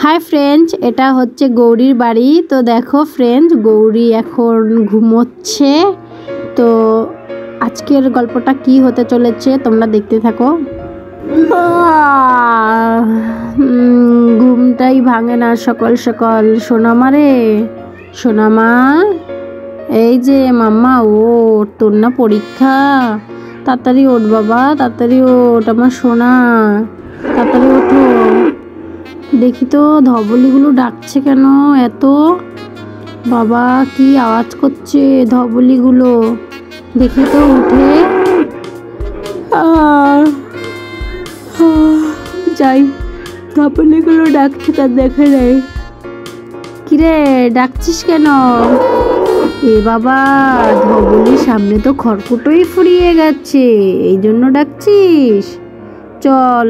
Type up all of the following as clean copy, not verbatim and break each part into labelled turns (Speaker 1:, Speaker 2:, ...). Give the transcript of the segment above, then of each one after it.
Speaker 1: Hi friends, এটা হচ্ছে গৌরীর বাড়ি। তো দেখো ফ্রেন্ডস, গৌরী এখন ঘুমোচ্ছে। তো আজকের গল্পটা কি হতে চলেছে তোমরা দেখতে থাকো। ঘুমটাই ভাঙে না সকাল সকাল। সোনামা রে, সোনামা, এই যে মাম্মা ওঠ, তোর না পরীক্ষা, তাড়াতাড়ি ওঠ বাবা, তাড়াতাড়ি ওঠ আমার সোনা, তাড়াতাড়ি ওঠো। দেখি তো ধবলিগুলো ডাকছে কেন এত, বাবা কি আওয়াজ করছে ধবলিগুলো, দেখি তো উঠে। যাই, ধবলিগুলো ডাকছে তার দেখে নেই। কিরে ডাকছিস কেন? এ বাবা, ধবলির সামনে তো খড়কুটোই ফুরিয়ে গেছে, এই জন্য ডাকছিস? চল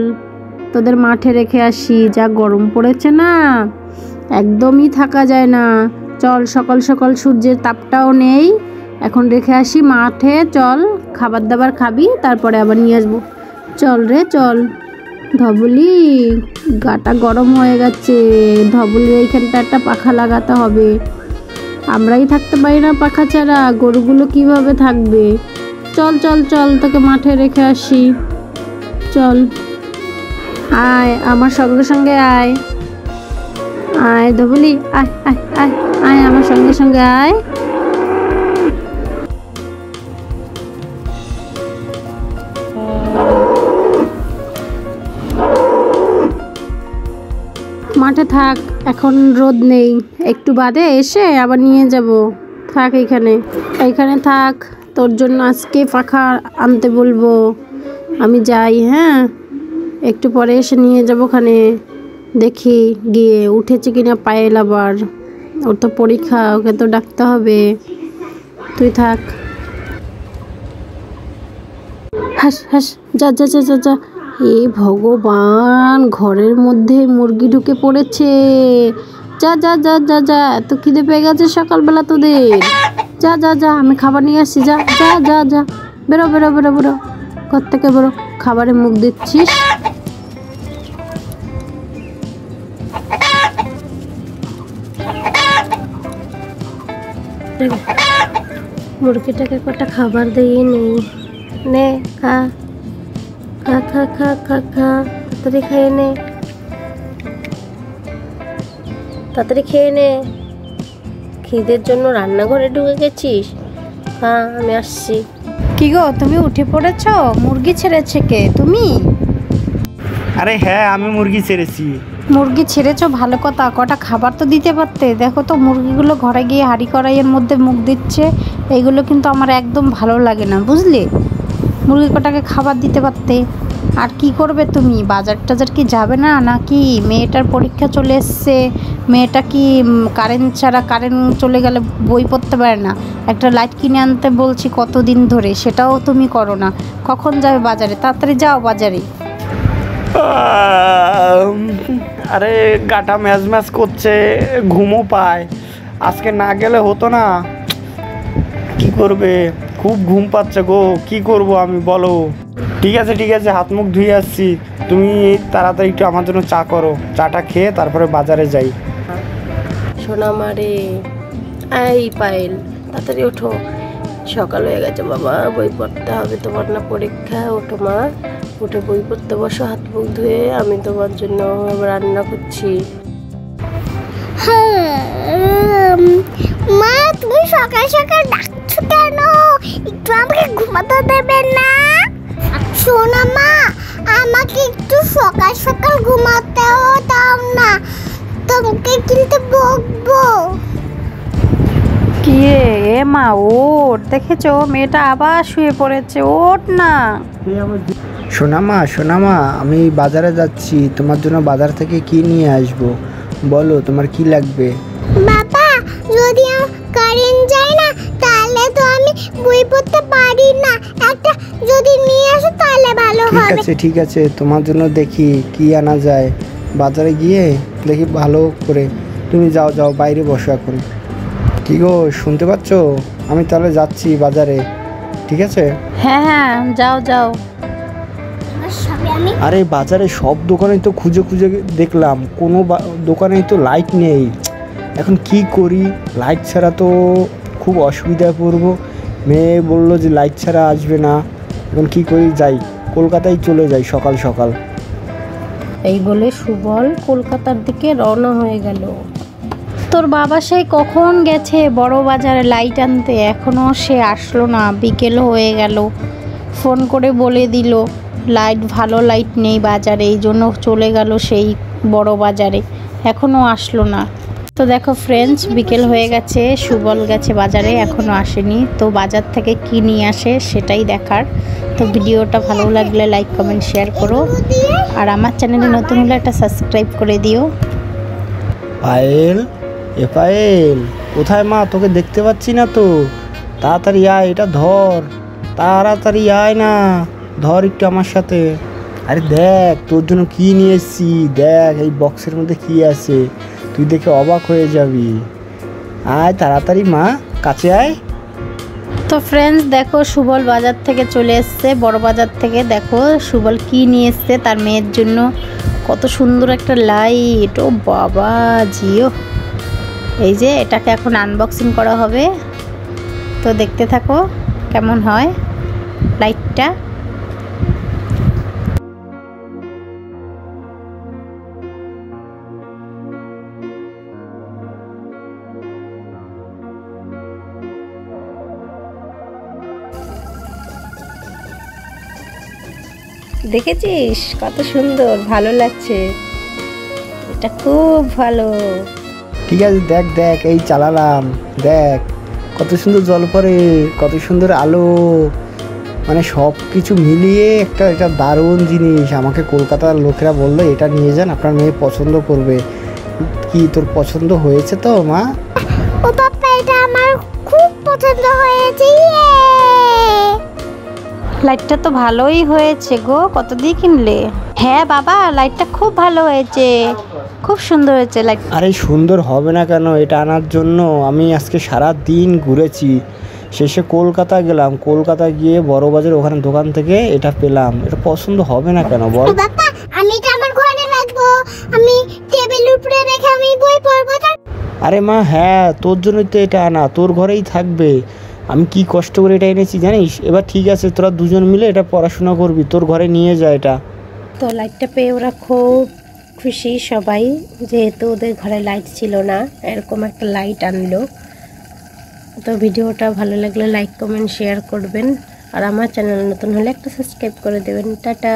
Speaker 1: তোদের মাঠে রেখে আসি, যা গরম পড়েছে না, একদমই থাকা যায় না। চল সকাল সকাল সূর্যের তাপটাও নেই, এখন রেখে আসি মাঠে। চল খাবার দাবার খাবি, তারপরে আবার নিয়ে আসবো। চল রে চল। ধবলি গাটা গরম হয়ে গেছে, ধবলির এইখানটা একটা পাখা লাগাতে হবে। আমরাই থাকতে পারি না পাখা ছাড়া, গরুগুলো কিভাবে থাকবে? চল চল চল, তোকে মাঠে রেখে আসি। চল আয় আমার সঙ্গে সঙ্গে আয়, আয় ধবলি, আয় আয় আয় আয় আমার সঙ্গে সঙ্গে আয়। মাঠে থাক, এখন রোদ নেই, একটু বাদে এসে আবার নিয়ে যাব। থাক এইখানে, এইখানে থাক, তোর জন্য আজকে পাখা আনতে বলবো। আমি যাই, হ্যাঁ, একটু পরে এসে নিয়ে যাবো। ওখানে দেখি গিয়ে উঠেছে কিনা পায়েল, আবার ওর তো পরীক্ষা, ওকে তো ডাকতে হবে। তুই থাক। হাস হাস, যা যা যা যা যা। এ ভগবান, ঘরের মধ্যে মুরগি ঢুকে পড়েছে। যা যা যা যা যা, এত খিদে পেয়ে গেছে সকালবেলা তোদের। যা যা যা, আমি খাবার নিয়ে আসছি, যা যা যা যা, বেরো বেরো বেরো বেরো, ঘর থেকে বেরো, খাবারে মুখ দিচ্ছিস। মুরগিটাকে কটা খাবার দিয়ে নেই, নে খা খা খা খা খা খা, তাড়াতাড়ি খেয়ে নে, তাড়াতাড়ি খেয়ে নে। খিদের জন্য রান্নাঘরে ঢুকে গেছিস? হ্যাঁ আমি আসছি। কি গো, তুমি উঠে পড়েছো? মুরগি ছেড়েছে কে? তুমি?
Speaker 2: আরে হ্যাঁ, আমি মুরগি ছেড়েছি।
Speaker 1: মুরগি ছেড়েছো ভালো কথা, কটা খাবার তো দিতে পারতে। দেখো তো মুরগিগুলো ঘরে গিয়ে হাঁড়ি কড়াইয়ের মধ্যে মুখ দিচ্ছে, এইগুলো কিন্তু আমার একদম ভালো লাগে না, বুঝলে? মুরগি কটাকে খাবার দিতে পারতে। আর কি করবে তুমি, বাজার টাজার কি যাবে না নাকি? মেয়েটার পরীক্ষা চলে এসছে, মেয়েটা কি কারেন্ট ছাড়া, কারেন্ট চলে গেলে বই পড়তে পারে না। একটা লাইট কিনে আনতে বলছি কতদিন ধরে, সেটাও তুমি করো না। কখন যাবে বাজারে? তাড়াতাড়ি যাও বাজারে।
Speaker 2: আরে গাটা ম্যাজ ম্যাজ করছে, ঘুমও পায়, আজকে না গেলে হতো না। কি করবে, খুব ঘুম পাচ্ছে গো, কি করব আমি বলো? ঠিক আছে ঠিক আছে, হাত মুখ ধুয়ে আসছি, তুমি তাড়াতাড়ি একটু আমার জন্য চা করো, চাটা খেয়ে তারপরে বাজারে যাই।
Speaker 1: সোনামা রে, এই পায়েল তাড়াতাড়ি ওঠো, সকাল হয়ে গেছে বাবা, বই পড়তে হবে তোমার না পরীক্ষা। ওঠো মা, উঠে বই পড়তে বসো, হাত মুখ ধুয়ে। আমি তোমার জন্য রান্না করছি।
Speaker 3: মা তুমি সকাল সকাল ডাকছো কেন? একটু আমাকে ঘুমাতে দেবে না? শোনো মা, আমাকে একটু সকাল সকাল ঘুমাতেও দাও না, তোমাকে কিন্তু বকবো।
Speaker 1: কি এ মা, ওঠ, দেখেছো মেয়েটা আবার শুয়ে পড়েছে, ওঠ না।
Speaker 2: সোনামা, আমি বাজারে যাচ্ছি, তোমার জন্য বাজার থেকে কি নিয়ে আসবো বলো, তোমার কি লাগবে?
Speaker 3: বাবা, যদি কারেন্ট যায় না তাহলে তো আমি বই পড়তে পারি না, একটা যদি নিয়ে আসো তাহলে ভালো হবে।
Speaker 2: ঠিক আছে, তোমার জন্য দেখি কি আনা যায়, বাজারে গিয়ে দেখি ভালো করে। তুমি যাও যাও, বাইরে বসো এখন। কি গো, শুনতে পাচ্ছ? আমি তাহলে যাচ্ছি বাজারে, ঠিক আছে?
Speaker 1: হ্যাঁ হ্যাঁ, যাও যাও।
Speaker 3: সবাই আমি?
Speaker 2: আরে বাজারে সব দোকানে তো খুঁজে খুঁজে দেখলাম, কোনো দোকানেই তো লাইট নেই। এখন কি করি, লাইট ছাড়া তো খুব অসুবিধায় পড়বো। মেয়ে বললো যে লাইট ছাড়া আসবে না। এখন কি করি, যাই কলকাতায় চলে যাই সকাল সকাল।
Speaker 1: এই বলে সুবল কলকাতার দিকে রওনা হয়ে গেল। তোর বাবা সেই কখন গেছে বড় বাজারে লাইট আনতে, এখনো সে আসলো না। বিকেল হয়ে গেল, ফোন করে বলে দিল ভালো লাইট নেই বাজারে, এই জন্য চলে গেল সেই বড় বাজারে, এখনো আসলো না। তো দেখো ফ্রেন্ডস, বিকেল হয়ে গেছে, সুবল গেছে বাজারে, এখনো আসেনি। তো বাজার থেকে কি নিয়ে আসে সেটাই দেখার। তো ভিডিওটা ভালো লাগলে লাইক কমেন্ট শেয়ার করো, আর আমার চ্যানেলে নতুন হলে একটা সাবস্ক্রাইব করে দিও।
Speaker 2: পায়েল, এ পায়েল, কোথায় মা? তোকে দেখতে পাচ্ছি না তো। তাড়াতাড়ি আয়, এটা ধর, তাড়াতাড়ি আয় না, ধর একটু আমার সাথে। আরে দেখ তোর জন্য কি নিয়ে এসেছি, দেখ এই বক্সের মধ্যে কি আছে, তুই দেখে অবাক হয়ে যাবি। আয় তাড়াতাড়ি মা, কাছে আয়।
Speaker 1: তো ফ্রেন্ডস দেখো, সুবল বাজার থেকে চলে এসছে, বড় বাজার থেকে। দেখো সুবল কি নিয়ে এসছে তার মেয়ের জন্য, কত সুন্দর একটা লাইট। ও বাবা জিও, এই যে এটাকে এখন আনবক্সিং করা হবে। তো দেখতে থাকো কেমন হয় লাইটটা। দেখেছিস কত সুন্দর, ভালো লাগছে, এটা খুব ভালো।
Speaker 2: ঠিক আছে, দেখ দেখ এই চালালাম, দেখ কত সুন্দর জল পড়ে, কত সুন্দর আলো, মানে সব কিছু মিলিয়ে এটা দারুণ জিনিস। আমাকে কলকাতার লোকেরা বললো এটা নিয়ে যান, আপনার মেয়ে পছন্দ করবে। কি তোর পছন্দ হয়েছে তো মা?
Speaker 3: ও পাপা, এটা আমার খুব পছন্দ হয়েছে।
Speaker 1: লাইটটা তো ভালোই হয়েছে গো, কত দিয়ে কিনলে? হ্যাঁ বাবা, লাইটটা খুব ভালো হয়েছে, খুব সুন্দর হয়েছে লাইট।
Speaker 2: আরে সুন্দর হবে না কেন, এটা আনার জন্য আমি আজকে সারা দিন ঘুরেছি, শেষে কলকাতা গেলাম, কলকাতা গিয়ে বড় বাজার ওখানে দোকান থেকে এটা পেলাম। এটা পছন্দ হবে না কেন বল?
Speaker 3: বাবা, আমি এটা আমার ঘরে রাখবো, আমি টেবিলের উপরে রেখে আমি বই পড়বো।
Speaker 2: আরে মা হ্যাঁ, তোর জন্যই তো এটা আনা, তোর ঘরেই থাকবে। আমি কি কষ্ট করে এটা এনেছি জানিস? এবার ঠিক আছে, তোরা দুজন মিলে এটা পড়াশোনা করবি, তোর ঘরে নিয়ে যা এটা।
Speaker 1: তো লাইটটা পেয়ে ওরা খুব খুশি সবাই, যেহেতু ওদের ঘরে লাইট ছিল না, এরকম একটা লাইট আনলো। তো ভিডিওটা ভালো লাগলে লাইক কমেন্ট শেয়ার করবেন, আর আমার চ্যানেল নতুন হলে একটা সাবস্ক্রাইব করে দেবেন। টাটা।